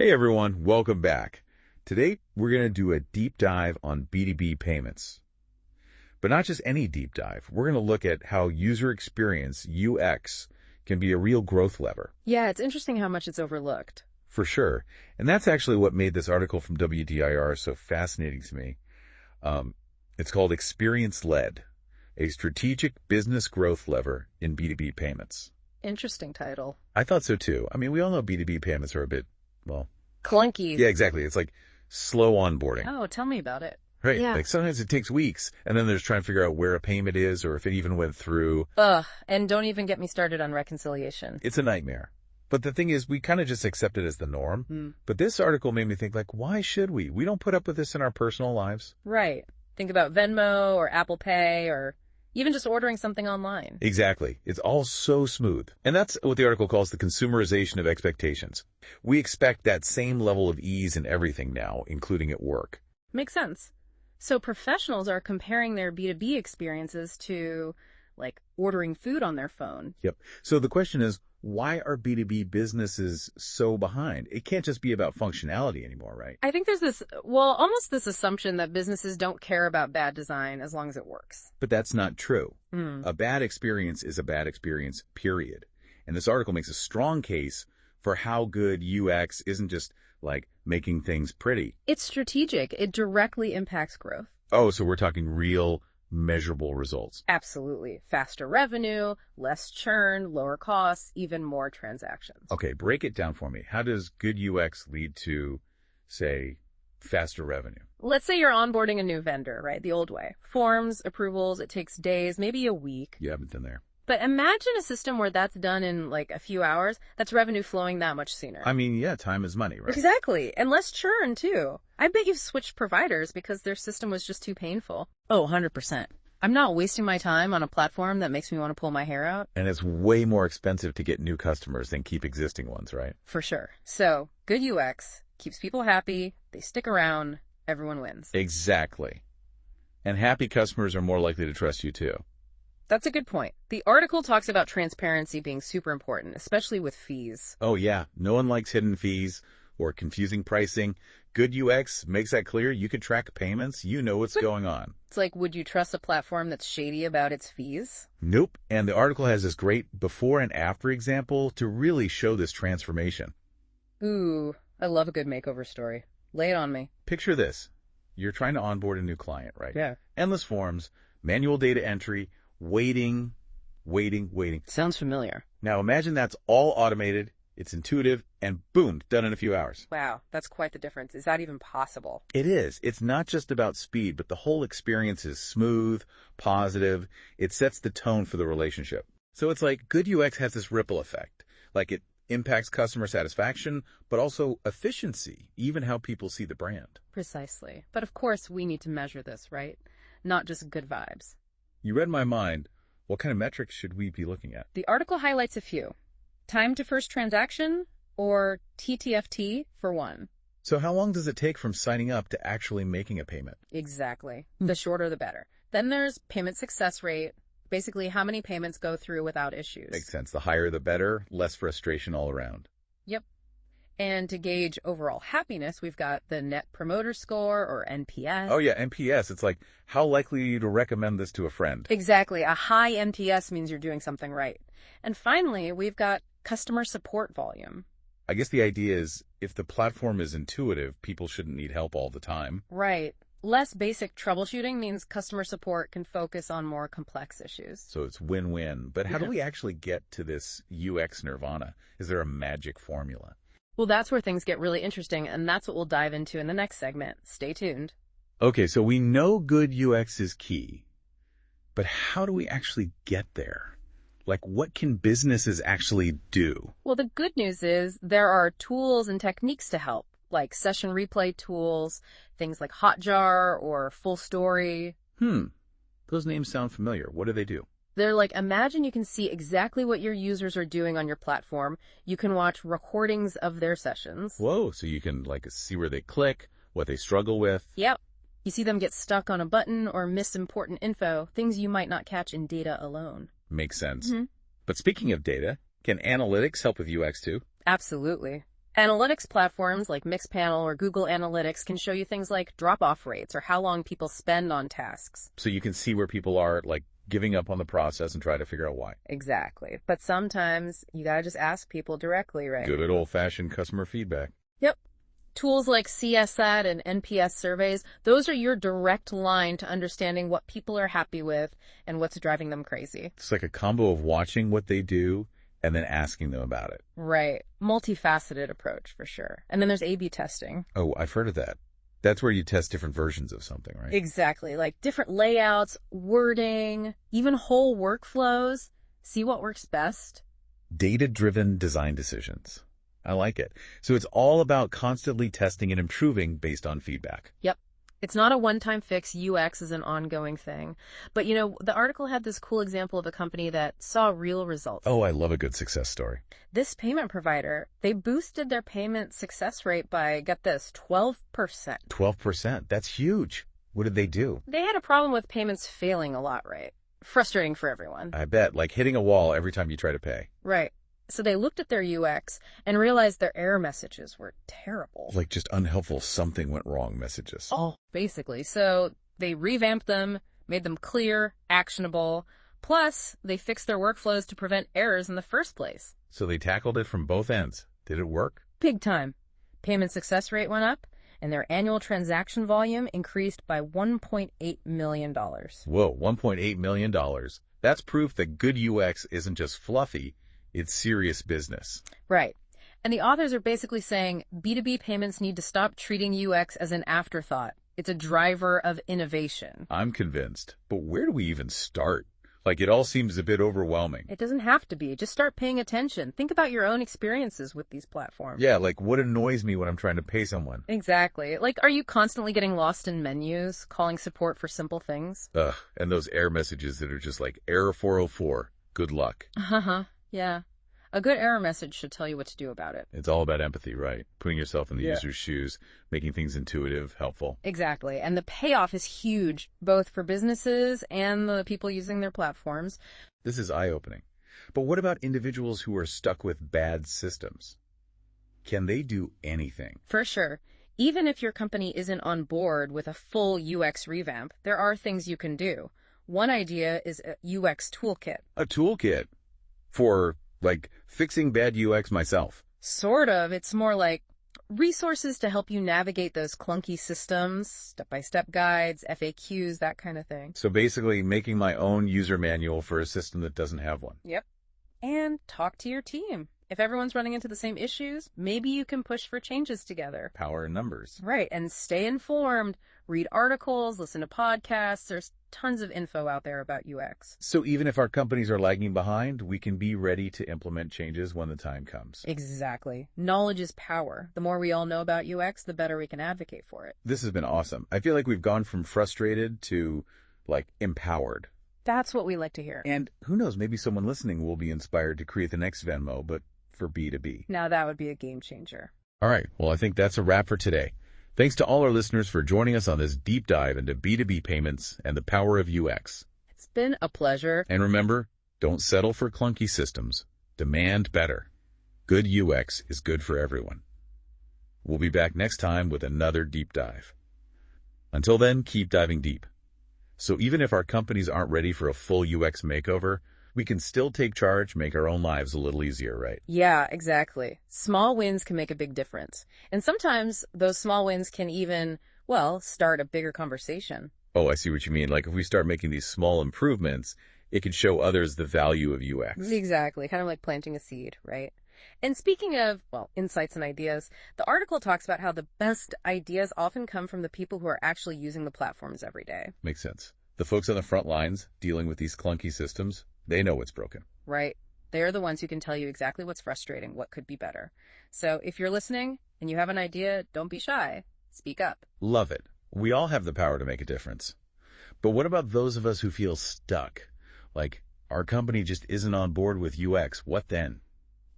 Hey everyone, welcome back. Today we're going to do a deep dive on B2B payments. But not just any deep dive. We're going to look at how user experience, UX, can be a real growth lever. Yeah, it's interesting how much it's overlooked. For sure. And that's actually what made this article from WDIR so fascinating to me. It's called Experience-Led, a strategic business growth lever in B2B payments. Interesting title. I thought so too. I mean, we all know B2B payments are a bit, well... clunky. Yeah, exactly. It's like slow onboarding. Oh, tell me about it. Right. Yeah. Like sometimes it takes weeks, and then there's trying to figure out where a payment is or if it even went through. And don't even get me started on reconciliation. It's a nightmare. But the thing is, we kind of just accept it as the norm. But this article made me think, like, why should we? We don't put up with this in our personal lives. Right. Think about Venmo or Apple Pay or even just ordering something online. Exactly. It's all so smooth. And that's what the article calls the consumerization of expectations. We expect that same level of ease in everything now, including at work. Makes sense. So professionals are comparing their B2B experiences to, like, ordering food on their phone. Yep. So the question is, why are B2B businesses so behind? It can't just be about functionality anymore, right? I think there's this, almost this assumption that businesses don't care about bad design as long as it works. But that's not true. A bad experience is a bad experience, period. And this article makes a strong case for how good UX isn't just like making things pretty. It's strategic. It directly impacts growth. Oh, so we're talking real measurable results. Absolutely. Faster revenue, less churn, lower costs, even more transactions. Okay, break it down for me. How does good UX lead to, say, faster revenue? Let's say you're onboarding a new vendor, right? The old way. Forms, approvals, it takes days, maybe a week. You haven't been there. But imagine a system where that's done in like a few hours. That's revenue flowing that much sooner. I mean, yeah, time is money, right? Exactly. And less churn, too. I bet you've switched providers because their system was just too painful. Oh, 100%. I'm not wasting my time on a platform that makes me want to pull my hair out. And it's way more expensive to get new customers than keep existing ones, right? For sure. So, good UX keeps people happy, they stick around, everyone wins. Exactly. And happy customers are more likely to trust you, too. That's a good point. The article talks about transparency being super important, especially with fees. Oh, yeah. No one likes hidden fees or confusing pricing. Good UX makes that clear. You can track payments. You know what's going on. It's like, would you trust a platform that's shady about its fees? Nope. And the article has this great before and after example to really show this transformation. Ooh, I love a good makeover story. Lay it on me. Picture this. You're trying to onboard a new client, right? Yeah. Endless forms, manual data entry, waiting. Sounds familiar. Now imagine that's all automated, it's intuitive, and boom, done in a few hours. Wow, that's quite the difference. Is that even possible? It is. It's not just about speed, but the whole experience is smooth, positive. It sets the tone for the relationship. So it's like good UX has this ripple effect. Like it impacts customer satisfaction, but also efficiency, even how people see the brand. Precisely. But of course, we need to measure this, right? Not just good vibes. You read my mind. What kind of metrics should we be looking at? The article highlights a few. Time to first transaction, or TTFT for one. So how long does it take from signing up to actually making a payment? Exactly. The shorter, the better. Then there's payment success rate, basically how many payments go through without issues. Makes sense. The higher the better, less frustration all around. Yep. And to gauge overall happiness, we've got the Net Promoter Score, or NPS. Oh yeah, NPS. It's like, how likely are you to recommend this to a friend? Exactly. A high NPS means you're doing something right. And finally, we've got customer support volume. I guess the idea is, if the platform is intuitive, people shouldn't need help all the time. Right. Less basic troubleshooting means customer support can focus on more complex issues. So it's win-win. But how do we actually get to this UX nirvana? Is there a magic formula? Well, that's where things get really interesting, and that's what we'll dive into in the next segment. Stay tuned. Okay, so we know good UX is key, but how do we actually get there? Like, what can businesses actually do? Well, the good news is there are tools and techniques to help, like session replay tools, things like Hotjar or Full Story. Those names sound familiar. What do they do? They're like, imagine you can see exactly what your users are doing on your platform. You can watch recordings of their sessions. Whoa, so you can like see where they click, what they struggle with. Yep. You see them get stuck on a button or miss important info, things you might not catch in data alone. Makes sense. But speaking of data, can analytics help with UX too? Absolutely. Analytics platforms like Mixpanel or Google Analytics can show you things like drop-off rates or how long people spend on tasks. So you can see where people are, like, giving up on the process and try to figure out why. Exactly. But sometimes you gotta just ask people directly, right? Good old-fashioned customer feedback. Yep. Tools like CSAT and NPS surveys, those are your direct line to understanding what people are happy with and what's driving them crazy. It's like a combo of watching what they do and then asking them about it. Right. Multifaceted approach for sure. And then there's A/B testing. Oh, I've heard of that. That's where you test different versions of something, right? Exactly. Like different layouts, wording, even whole workflows. See what works best. Data-driven design decisions. I like it. So it's all about constantly testing and improving based on feedback. Yep. It's not a one-time fix. UX is an ongoing thing. But, the article had this cool example of a company that saw real results. Oh, I love a good success story. This payment provider, they boosted their payment success rate by, get this, 12%. 12%. That's huge. What did they do? They had a problem with payments failing a lot, right? Frustrating for everyone. I bet. Like hitting a wall every time you try to pay. Right. So they looked at their UX and realized their error messages were terrible. Like just unhelpful something went wrong messages. Oh, basically. So they revamped them, made them clear, actionable. Plus, they fixed their workflows to prevent errors in the first place. So they tackled it from both ends. Did it work? Big time. Payment success rate went up, and their annual transaction volume increased by $1.8 million. Whoa, $1.8 million. That's proof that good UX isn't just fluffy. It's serious business. Right. And the authors are basically saying B2B payments need to stop treating UX as an afterthought. It's a driver of innovation. I'm convinced. But where do we even start? Like, it all seems a bit overwhelming. It doesn't have to be. Just start paying attention. Think about your own experiences with these platforms. Yeah, like what annoys me when I'm trying to pay someone? Exactly. Like, are you constantly getting lost in menus, calling support for simple things? Ugh, and those error messages that are just like, error 404, good luck. Uh-huh. Yeah. A good error message should tell you what to do about it. It's all about empathy, right? Putting yourself in the user's shoes, making things intuitive, helpful. Exactly. And the payoff is huge, both for businesses and the people using their platforms. This is eye-opening. But what about individuals who are stuck with bad systems? Can they do anything? For sure. Even if your company isn't on board with a full UX revamp, there are things you can do. One idea is a UX toolkit. A toolkit? For, like, fixing bad UX myself? Sort of. It's more like resources to help you navigate those clunky systems, step-by-step guides, FAQs, that kind of thing. So basically making my own user manual for a system that doesn't have one. Yep. And talk to your team. If everyone's running into the same issues, maybe you can push for changes together. Power in numbers. Right. And stay informed. Read articles, listen to podcasts. There's tons of info out there about UX. So even if our companies are lagging behind, we can be ready to implement changes when the time comes. Exactly. Knowledge is power. The more we all know about UX, the better we can advocate for it. This has been awesome. I feel like we've gone from frustrated to, like, empowered. That's what we like to hear. And who knows, maybe someone listening will be inspired to create the next Venmo, but for B2B. Now that would be a game changer. All right. Well, I think that's a wrap for today. Thanks to all our listeners for joining us on this deep dive into B2B payments and the power of UX. It's been a pleasure. And remember, don't settle for clunky systems. Demand better. Good UX is good for everyone. We'll be back next time with another deep dive. Until then, keep diving deep. So even if our companies aren't ready for a full UX makeover, we can still take charge, make our own lives a little easier, right? Yeah, exactly. Small wins can make a big difference. And sometimes those small wins can even, start a bigger conversation. Oh, I see what you mean. Like if we start making these small improvements, it can show others the value of UX. Exactly. Kind of like planting a seed, right? And speaking of, insights and ideas, the article talks about how the best ideas often come from the people who are actually using the platforms every day. Makes sense. The folks on the front lines dealing with these clunky systems, they know what's broken. Right. They're the ones who can tell you exactly what's frustrating, what could be better. So if you're listening and you have an idea, don't be shy. Speak up. Love it. We all have the power to make a difference. But what about those of us who feel stuck? Like, our company just isn't on board with UX. What then?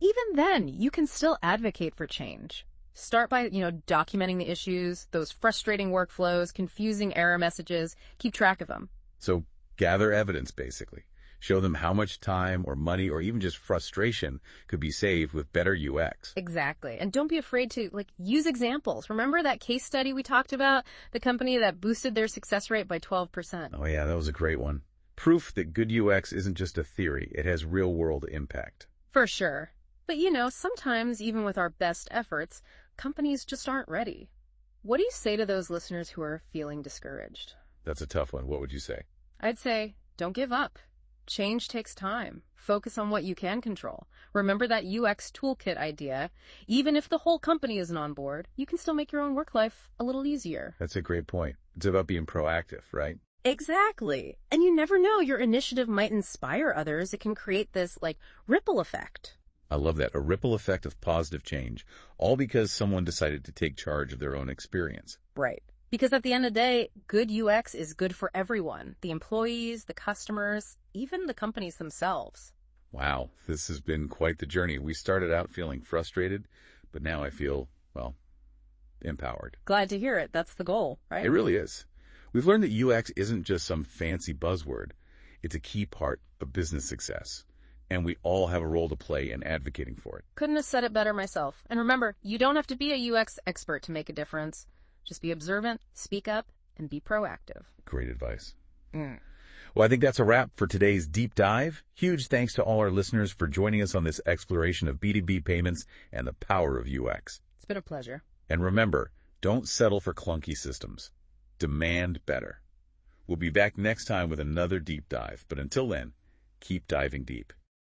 Even then, you can still advocate for change. Start by, documenting the issues, those frustrating workflows, confusing error messages. Keep track of them. So gather evidence, basically. Show them how much time or money or even just frustration could be saved with better UX. Exactly. And don't be afraid to use examples. Remember that case study we talked about? The company that boosted their success rate by 12%. Oh yeah, that was a great one. Proof that good UX isn't just a theory, it has real-world impact. For sure. But sometimes even with our best efforts, companies just aren't ready. What do you say to those listeners who are feeling discouraged? That's a tough one. What would you say? I'd say, don't give up. Change takes time. Focus on what you can control. Remember that UX toolkit idea. Even if the whole company isn't on board, you can still make your own work life a little easier. That's a great point. It's about being proactive, right? Exactly. And you never know, your initiative might inspire others. It can create this, ripple effect. I love that. A ripple effect of positive change, all because someone decided to take charge of their own experience. Right. Because at the end of the day, good UX is good for everyone. The employees, the customers, even the companies themselves. Wow, this has been quite the journey. We started out feeling frustrated, but now I feel, empowered. Glad to hear it. That's the goal, right? It really is. We've learned that UX isn't just some fancy buzzword. It's a key part of business success. And we all have a role to play in advocating for it. Couldn't have said it better myself. And remember, you don't have to be a UX expert to make a difference. Just be observant, speak up, and be proactive. Great advice. Well, I think that's a wrap for today's deep dive. Huge thanks to all our listeners for joining us on this exploration of B2B payments and the power of UX. It's been a pleasure. And remember, don't settle for clunky systems. Demand better. We'll be back next time with another deep dive. But until then, keep diving deep.